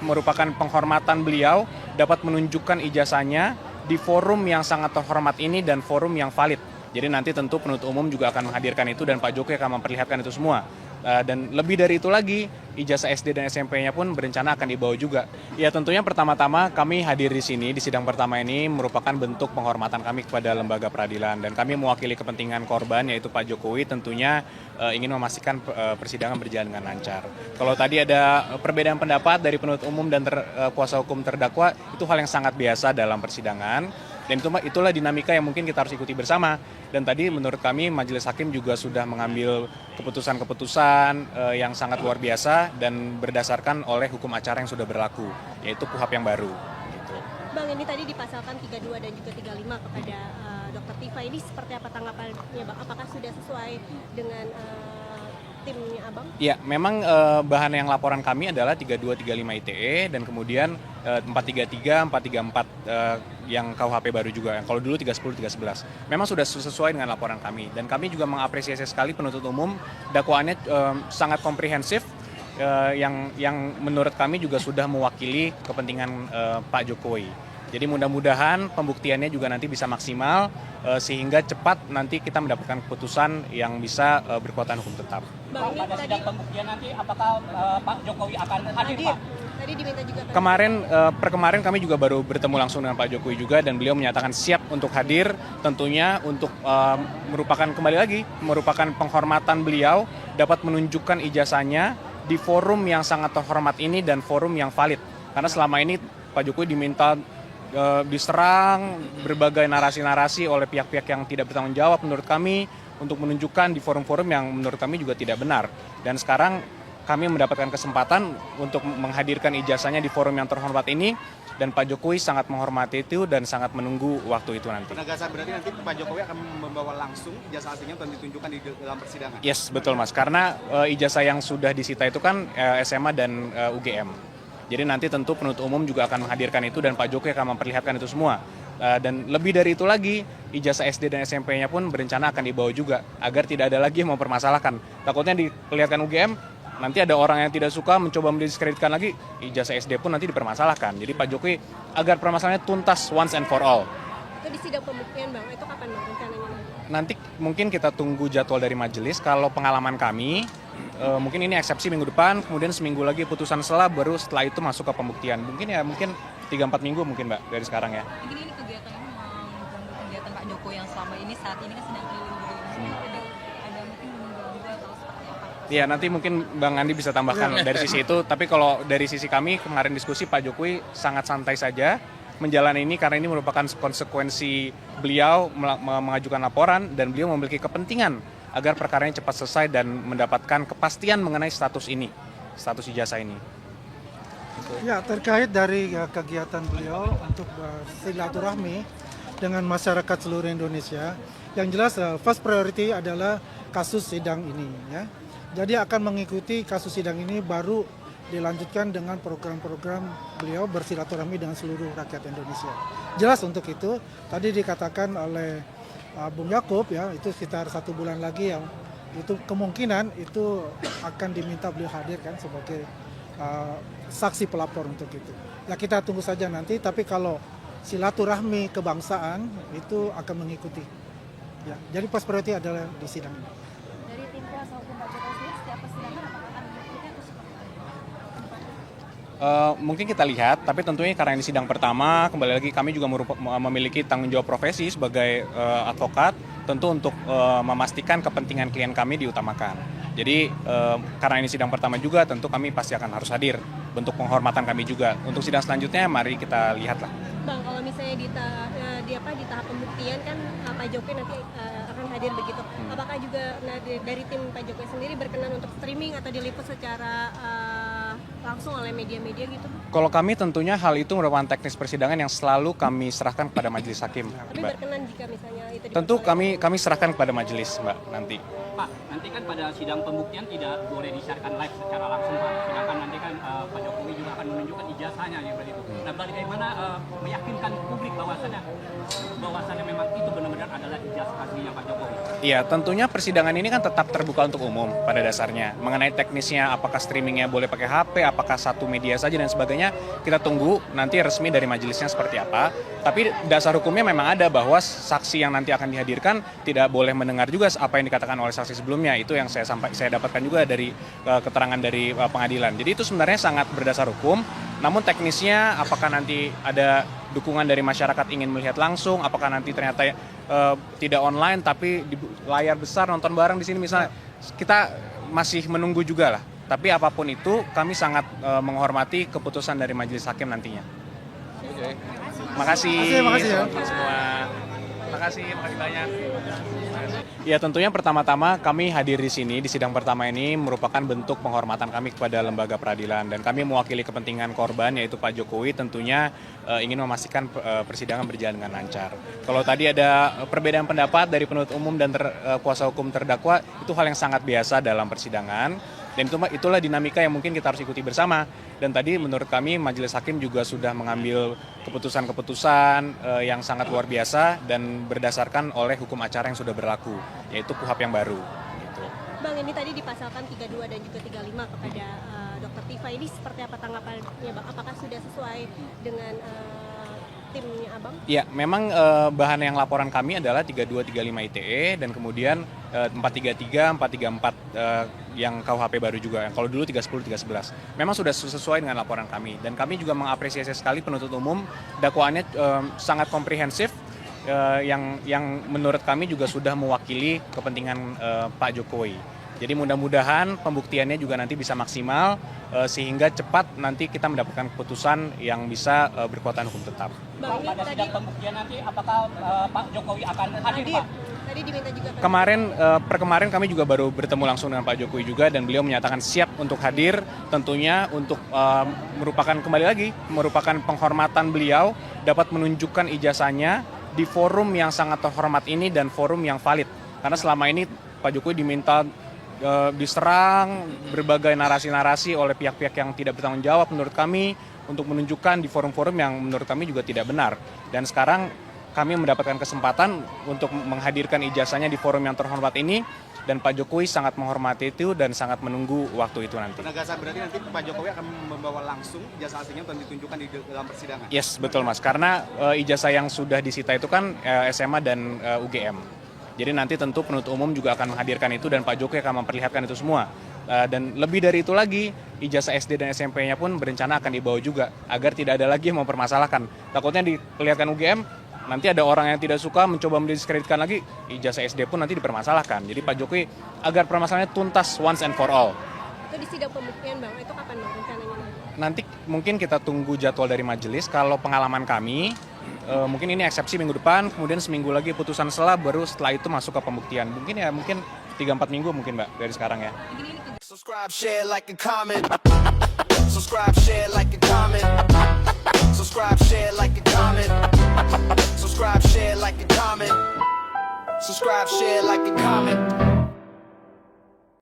merupakan penghormatan beliau dapat menunjukkan ijazahnya di forum yang sangat terhormat ini dan forum yang valid. Jadi nanti tentu penuntut umum juga akan menghadirkan itu dan Pak Jokowi akan memperlihatkan itu semua. Dan lebih dari itu lagi, ijazah SD dan SMP-nya pun berencana akan dibawa juga. Ya tentunya pertama-tama kami hadir di sini, di sidang pertama ini merupakan bentuk penghormatan kami kepada lembaga peradilan. Dan kami mewakili kepentingan korban, yaitu Pak Jokowi tentunya ingin memastikan persidangan berjalan dengan lancar. Kalau tadi ada perbedaan pendapat dari penuntut umum dan kuasa hukum terdakwa, itu hal yang sangat biasa dalam persidangan. Dan itulah dinamika yang mungkin kita harus ikuti bersama. Dan tadi menurut kami Majelis Hakim juga sudah mengambil keputusan-keputusan yang sangat luar biasa dan berdasarkan oleh hukum acara yang sudah berlaku, yaitu KUHP yang baru. Gitu. Bang, ini tadi dipasalkan 32 dan juga 35 kepada Dr. Tifa. Ini seperti apa tanggapannya, Bang? Apakah sudah sesuai dengan timnya Abang? Ya, memang bahan yang laporan kami adalah 3235 ITE dan kemudian 433, 434 yang KUHP baru juga. Yang kalau dulu 310, 311. Memang sudah sesuai dengan laporan kami dan kami juga mengapresiasi sekali penuntut umum dakwaannya sangat komprehensif yang menurut kami juga sudah mewakili kepentingan Pak Jokowi. Jadi mudah-mudahan pembuktiannya juga nanti bisa maksimal sehingga cepat nanti kita mendapatkan keputusan yang bisa berkekuatan hukum tetap. Bang, pada sidang pembuktian nanti apakah Pak Jokowi akan hadir, Pak? Tadi diminta juga. Kemarin kami juga baru bertemu langsung dengan Pak Jokowi juga dan beliau menyatakan siap untuk hadir, tentunya untuk merupakan penghormatan beliau dapat menunjukkan ijazahnya di forum yang sangat terhormat ini dan forum yang valid. Karena selama ini Pak Jokowi diminta diserang berbagai narasi-narasi oleh pihak-pihak yang tidak bertanggung jawab menurut kami untuk menunjukkan di forum-forum yang menurut kami juga tidak benar. Dan sekarang kami mendapatkan kesempatan untuk menghadirkan ijazahnya di forum yang terhormat ini dan Pak Jokowi sangat menghormati itu dan sangat menunggu waktu itu nanti. Penegasan berarti nanti Pak Jokowi akan membawa langsung ijazah aslinya dan ditunjukkan di dalam persidangan? Yes, betul Mas. Karena ijazah yang sudah disita itu kan SMA dan UGM. Jadi nanti tentu penuntut umum juga akan menghadirkan itu dan Pak Jokowi akan memperlihatkan itu semua. Dan lebih dari itu lagi, ijazah SD dan SMP-nya pun berencana akan dibawa juga agar tidak ada lagi yang mempermasalahkan. Takutnya diperlihatkan UGM, nanti ada orang yang tidak suka mencoba mendiskreditkan lagi, ijazah SD pun nanti dipermasalahkan. Jadi Pak Jokowi agar permasalahannya tuntas once and for all. Itu di sidang pembuktian, Bang. Itu kapan, Bang, rencananya? Nanti mungkin kita tunggu jadwal dari majelis. Kalau pengalaman kami, mungkin ini eksepsi minggu depan, kemudian seminggu lagi putusan selah, baru setelah itu masuk ke pembuktian. Mungkin 3-4 minggu mungkin Mbak dari sekarang ya. Mungkin ini kegiatan ini mengganggu kegiatan Pak Jokowi yang selama ini saat ini kan sedang keliling begitu. Ada mungkin mengganggu atau seperti apa? Iya, nanti mungkin Bang Andi bisa tambahkan dari sisi itu. Tapi kalau dari sisi kami kemarin diskusi Pak Jokowi sangat santai saja menjalani ini karena ini merupakan konsekuensi beliau mengajukan laporan dan beliau memiliki kepentingan agar perkaranya cepat selesai dan mendapatkan kepastian mengenai status status ijazah ini. Ya, terkait dari kegiatan beliau untuk silaturahmi dengan masyarakat seluruh Indonesia, yang jelas first priority adalah kasus sidang ini, ya. Jadi akan mengikuti kasus sidang ini baru dilanjutkan dengan program-program beliau bersilaturahmi dengan seluruh rakyat Indonesia. Jelas untuk itu, tadi dikatakan oleh Bung Yakub ya, itu sekitar 1 bulan lagi yang itu kemungkinan itu akan diminta beliau hadir kan sebagai saksi pelapor untuk itu. Ya kita tunggu saja nanti, tapi kalau silaturahmi kebangsaan itu akan mengikuti. Ya, jadi first priority adalah di sidang ini. Dari tim kuasa hukum Pak Jokowi sendiri, setiap persidangan apakah akan mengikuti atau seperti apa? Mungkin kita lihat, tapi tentunya karena ini sidang pertama, kembali lagi kami juga memiliki tanggung jawab profesi sebagai advokat, tentu untuk memastikan kepentingan klien kami diutamakan. Jadi karena ini sidang pertama juga, tentu kami pasti akan harus hadir, bentuk penghormatan kami juga. Untuk sidang selanjutnya, mari kita lihatlah. Bang, kalau misalnya di tahap pembuktian kan Pak Jokowi nanti akan hadir begitu. Apakah juga dari tim Pak Jokowi sendiri berkenan untuk streaming atau diliput secara langsung oleh media-media gitu? Kalau kami tentunya hal itu merupakan teknis persidangan yang selalu kami serahkan kepada majelis hakim. Tapi berkenan jika misalnya itu Tentu kami serahkan kepada majelis Mbak nanti. Pak, nanti kan pada sidang pembuktian tidak boleh disiarkan live secara langsung Pak. Sedangkan nanti kan Pak Jokowi juga akan menunjukkan ijazahnya ya begitu. Nah, bagaimana meyakinkan publik bahwasannya memang itu benar-benar adalah ijazah aslinya Pak Jokowi? Iya, tentunya persidangan ini kan tetap terbuka untuk umum pada dasarnya. Mengenai teknisnya, apakah streamingnya boleh pakai HP, apakah satu media saja dan sebagainya, kita tunggu nanti resmi dari majelisnya seperti apa. Tapi dasar hukumnya memang ada bahwa saksi yang nanti akan dihadirkan tidak boleh mendengar juga apa yang dikatakan oleh saksi sebelumnya. Itu yang saya dapatkan juga dari keterangan dari pengadilan. Jadi itu sebenarnya sangat berdasar hukum. Namun teknisnya apakah nanti ada dukungan dari masyarakat ingin melihat langsung, apakah nanti ternyata tidak online tapi di layar besar nonton bareng di sini misalnya, kita masih menunggu juga lah. Tapi apapun itu kami sangat menghormati keputusan dari majelis hakim nantinya. Makasih ya. semua. Makasih banyak. Ya tentunya pertama-tama kami hadir di sini di sidang pertama ini merupakan bentuk penghormatan kami kepada lembaga peradilan dan kami mewakili kepentingan korban yaitu Pak Jokowi tentunya ingin memastikan persidangan berjalan dengan lancar. Kalau tadi ada perbedaan pendapat dari penuntut umum dan kuasa hukum terdakwa itu hal yang sangat biasa dalam persidangan dan itulah dinamika yang mungkin kita harus ikuti bersama. Dan tadi menurut kami majelis hakim juga sudah mengambil keputusan-keputusan yang sangat luar biasa dan berdasarkan oleh hukum acara yang sudah berlaku, yaitu KUHP yang baru. Gitu. Bang, ini tadi dipasalkan 32 dan juga 35 kepada Dr. Tifa. Ini seperti apa tanggapannya Bang? Apakah sudah sesuai dengan timnya Abang? Ya, memang bahan yang laporan kami adalah 3235 ITE dan kemudian 433, 434 yang KUHP baru juga. Kalau dulu 310, 311. Memang sudah sesuai dengan laporan kami dan kami juga mengapresiasi sekali penuntut umum dakwaannya sangat komprehensif yang menurut kami juga sudah mewakili kepentingan Pak Jokowi. Jadi mudah-mudahan pembuktiannya juga nanti bisa maksimal sehingga cepat nanti kita mendapatkan keputusan yang bisa berkekuatan hukum tetap. Bang, pada sidang pembuktian nanti apakah Pak Jokowi akan hadir Pak? Tadi diminta juga Kemarin kami juga baru bertemu langsung dengan Pak Jokowi juga dan beliau menyatakan siap untuk hadir tentunya untuk merupakan penghormatan beliau dapat menunjukkan ijazahnya di forum yang sangat terhormat ini dan forum yang valid. Karena selama ini Pak Jokowi diminta diserang berbagai narasi-narasi oleh pihak-pihak yang tidak bertanggung jawab menurut kami untuk menunjukkan di forum-forum yang menurut kami juga tidak benar. Dan sekarang kami mendapatkan kesempatan untuk menghadirkan ijazahnya di forum yang terhormat ini dan Pak Jokowi sangat menghormati itu dan sangat menunggu waktu itu nanti. Penegasan berarti nanti Pak Jokowi akan membawa langsung ijazah aslinya dan ditunjukkan di dalam persidangan? Yes, betul Mas. Karena ijazah yang sudah disita itu kan SMA dan UGM. Jadi nanti tentu penuntut umum juga akan menghadirkan itu dan Pak Jokowi akan memperlihatkan itu semua. Dan lebih dari itu lagi, ijazah SD dan SMP-nya pun berencana akan dibawa juga agar tidak ada lagi yang mempermasalahkan. Takutnya diperlihatkan UGM, nanti ada orang yang tidak suka mencoba mendiskreditkan lagi, ijazah SD pun nanti dipermasalahkan. Jadi Pak Jokowi agar permasalahannya tuntas once and for all. Itu di sidang pembuktian Bang, itu kapan Bang rencananya? Nanti mungkin kita tunggu jadwal dari majelis. Kalau pengalaman kami, mungkin ini eksepsi minggu depan, kemudian seminggu lagi putusan selah, baru setelah itu masuk ke pembuktian. Mungkin 3-4 minggu mungkin Mbak dari sekarang ya. Subscribe, share, like, and comment. Subscribe, share, like, and comment. Subscribe, share, like, and comment. Subscribe, share, like, and comment. Subscribe, share, like, and comment.